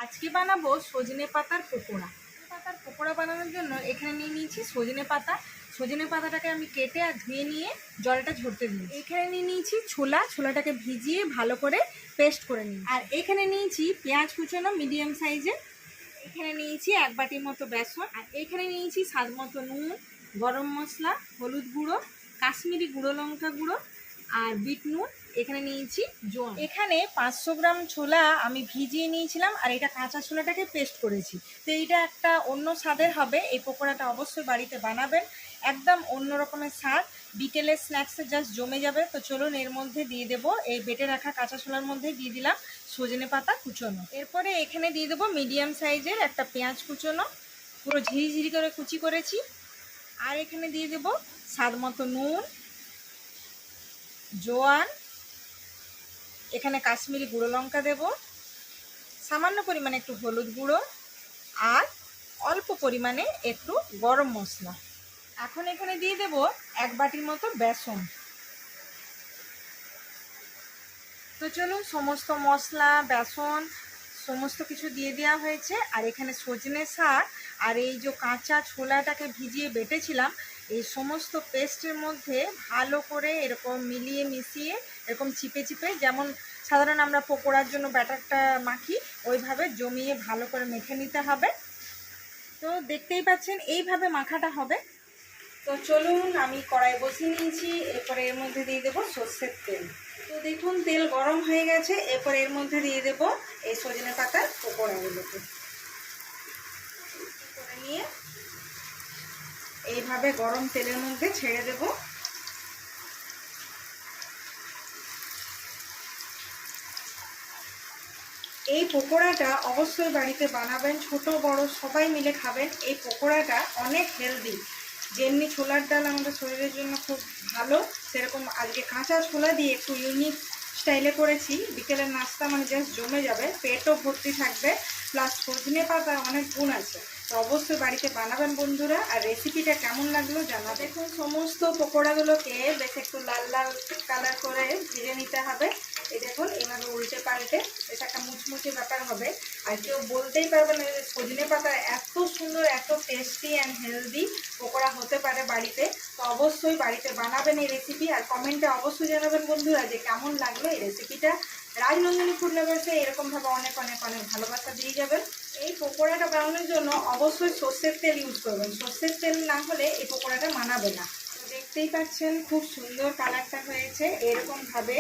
আজকে বানাবো সজনে পাতার পকোড়া। পাতার পকোড়া বানানোর জন্য এখানে নিয়ে নিয়েছি সজনে পাতা। সজনে পাতাটাকে আমি কেটে আর ধুয়ে নিয়ে জলটা ঝরতে দিই। এখানে নিয়ে নিয়েছি ছোলাটাকে ভিজিয়ে ভালো করে পেস্ট করে নিই। আর এখানে নিয়েছি পেঁয়াজ কুচানো মিডিয়াম সাইজে। এখানে নিয়েছি 1 বাটির মতো বেসন। আর এখানে নিয়েছি স্বাদ মতো নুন, গরম মশলা, হলুদ গুঁড়ো, কাশ্মীরি গুঁড়ো লঙ্কা গুঁড়ো আর বিট নুন। এখানে নিয়েছি জোয়ান। এখানে 500 গ্রাম ছোলা আমি ভিজিয়ে নিয়েছিলাম আর এটা কাঁচা ছোলাটাকে পেস্ট করেছি। তো এইটা একটা অন্য স্বাদের হবে। এই পকোড়াটা অবশ্যই বাড়িতে বানাবেন, একদম অন্য রকমের স্বাদ। বিকেলের স্ন্যাক্সে জাস্ট জমে যাবে। তো চলুন এর মধ্যে দিয়ে দেবো, এই বেটে রাখা কাঁচা ছোলার মধ্যে দিয়ে দিলাম সজনে পাতা কুচোনো। এরপরে এখানে দিয়ে দেবো মিডিয়াম সাইজের একটা পেঁয়াজ কুচোনো, পুরো ঝিরিঝিরি করে কুচি করেছি। আর এখানে দিয়ে দেবো স্বাদ মতো নুন, জোয়ান, এখানে কাশ্মীরি গুঁড়ো লঙ্কা দেব, সামান্য পরিমাণে একটু হলুদ গুঁড়ো আর অল্প পরিমাণে একটু গরম মশলা। এখন এখানে দিয়ে দেব 1 বাটির মতো বেসন। তো চলুন সমস্ত মশলা, বেসন সমস্ত কিছু দিয়ে দেওয়া হয়েছে। আর এখানে সজনে শাক আর এই যে কাঁচা ছোলাটাকে ভিজিয়ে বেটেছিলাম, এই সমস্ত পেস্টের মধ্যে ভালো করে এরকম মিলিয়ে মিশিয়ে এরকম চিপে চিপে, যেমন সাধারণ আমরা পকোড়ার জন্য ব্যাটারটা মাখি ওইভাবে জমিয়ে ভালো করে মেখে নিতে হবে। তো দেখতেই পাচ্ছেন এইভাবে মাখাটা হবে। তো চলুন আমি কড়াই বসিয়ে নিয়েছি। এরপরে এর মধ্যে দিয়ে দেবো সর্ষের তেল। তো দেখুন তেল গরম হয়ে গেছে। এরপর এর মধ্যে দিয়ে দেবো এই সজনে পাতার পকোড়াগুলোকে করে নিয়ে এইভাবে গরম তেলের মধ্যে ছেড়ে দেব। এই পকোড়াটা অবশ্যই বাড়িতে বানাবেন, ছোট বড় সবাই মিলে খাবেন। এই পকোড়াটা অনেক হেলদি। যেমনি ছোলার ডাল আমাদের শরীরের জন্য খুব ভালো, সেরকম আজকে কাঁচা ছোলা দিয়ে একটু ইউনিক স্টাইলে করেছি। বিকেলের নাস্তা মানে জাস্ট জমে যাবে, পেটও ভর্তি থাকবে, প্লাস সজনে পাতার অনেক গুণ আছে। তো অবশ্যই বাড়িতে বানাবেন বন্ধুরা। আর রেসিপিটা কেমন লাগলো জানা। দেখুন সমস্ত পকোড়াগুলোকে বেশ একটু লাল লাল কালার করে ভেজে নিতে হবে। এই দেখুন এভাবে উল্টে পাল্টে বেশ একটা মুচমুচে ব্যাপার হবে। আর কেউ বলতেই পারবে না যে সজনে পাতা এত সুন্দর, এত টেস্টি অ্যান্ড হেলদি পকোড়া হতে পারে বাড়িতে। তো অবশ্যই বাড়িতে বানাবেন এই রেসিপি। আর কমেন্টে অবশ্যই জানাবেন বন্ধুরা যে কেমন লাগলো এই রেসিপিটা। রাজনন্দিনী ফুড লাভার্সে এরকমভাবে অনেক অনেক অনেক ভালোবাসা দিয়ে যাবেন। এই পকোড়াটা বানানোর জন্য অবশ্যই সর্ষের তেল ইউজ করবেন। সর্ষের তেল না হলে এই পকোড়াটা মানাবে না। তো দেখতেই পাচ্ছেন খুব সুন্দর কালারটা হয়েছে। এরকমভাবে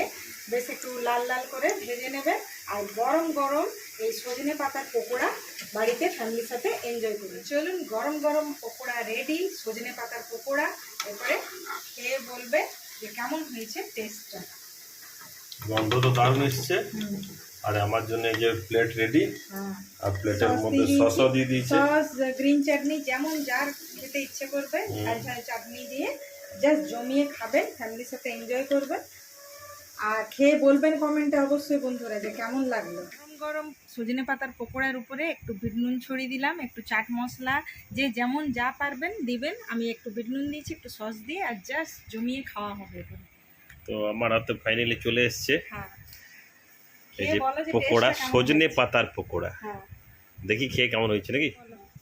বেশ একটু লাল লাল করে ভেজে নেবেন। আর গরম গরম এই সজনে পাতার পকোড়া বাড়িতে ফ্যামিলির সাথে এনজয় করুন। চলুন গরম গরম পকোড়া রেডি, সজনে পাতার পকোড়া। এরপরে খেয়ে বলবে যে কেমন হয়েছে টেস্টটা। গন্ধ তো দারুণ এসছে। আর আমার জন্য এই যে প্লেট রেডি। আর প্লেটের মধ্যে সসও দিয়ে দিয়েছে, সস, গ্রিন চাটনি, যেমন যার খেতে ইচ্ছে করবে ঝাল ঝাল চাটনি দিয়ে জাস্ট জমিয়ে খাবেন, ফ্যামিলির সাথে এনজয় করবেন। আর খেয়ে বলবেন কমেন্টে অবশ্যই বন্ধুরা যে কেমন লাগলো। গরম গরম সজনে পাতার পকোড়ার উপরে একটু বিট নুন ছড়িয়ে দিলাম, একটু চাট মশলা, যে যেমন যা পারবেন দিবেন। আমি একটু বিট নুন দিয়েছি, একটু সস দিয়ে, আর জাস্ট জমিয়ে খাওয়া হবে। তো আমার হাতে ফাইনালি চলে এসছে হ্যাঁ, এই যে পকোড়া, সজনে পাতার পকোড়া। হ্যাঁ, দেখি খেয়ে কেমন হয়েছে নাকি।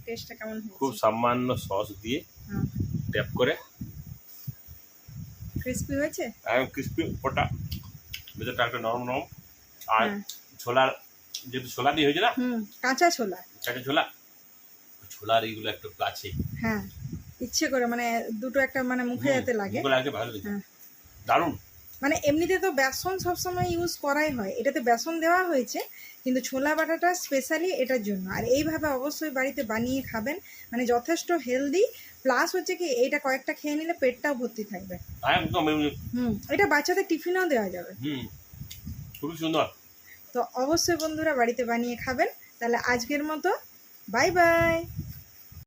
টেস্টটা কেমন হয়েছে? খুব সামান্য সস দিয়ে ট্যাপ করে ক্রিস্পি হয়েছে, একদম ক্রিস্পি ফোটা, ভেতরটা একটা নরম নরম। আর ছোলার যেহেতু ছোলা দিয়ে হয়েছে না, কাঁচা ছোলা, কাঁচা ছোলা, ছোলার এইগুলো একটু আছে। হ্যাঁ, ইচ্ছে করে মানে দুটো একটা মানে মুখে যেতে লাগে, ভালো লেগেছে, দারুণ। মানে এমনিতে তো বেসন সবসময় ইউজ করাই হয়, এটাতে বেসন দেওয়া হয়েছে, কিন্তু ছোলা বাটাটা স্পেশালি এটার জন্য। আর এইভাবে অবশ্যই বাড়িতে বানিয়ে খাবেন, মানে যথেষ্ট হেলদি। প্লাস হচ্ছে কি এইটা কয়েকটা খেয়ে নিলে পেটটাও ভর্তি থাকবে একদম। এটা বাচ্চাদের টিফিনেও দেওয়া যাবে। খুব সুন্দর। তো অবশ্যই বন্ধুরা বাড়িতে বানিয়ে খাবেন। তাহলে আজকের মতো বাই বাই।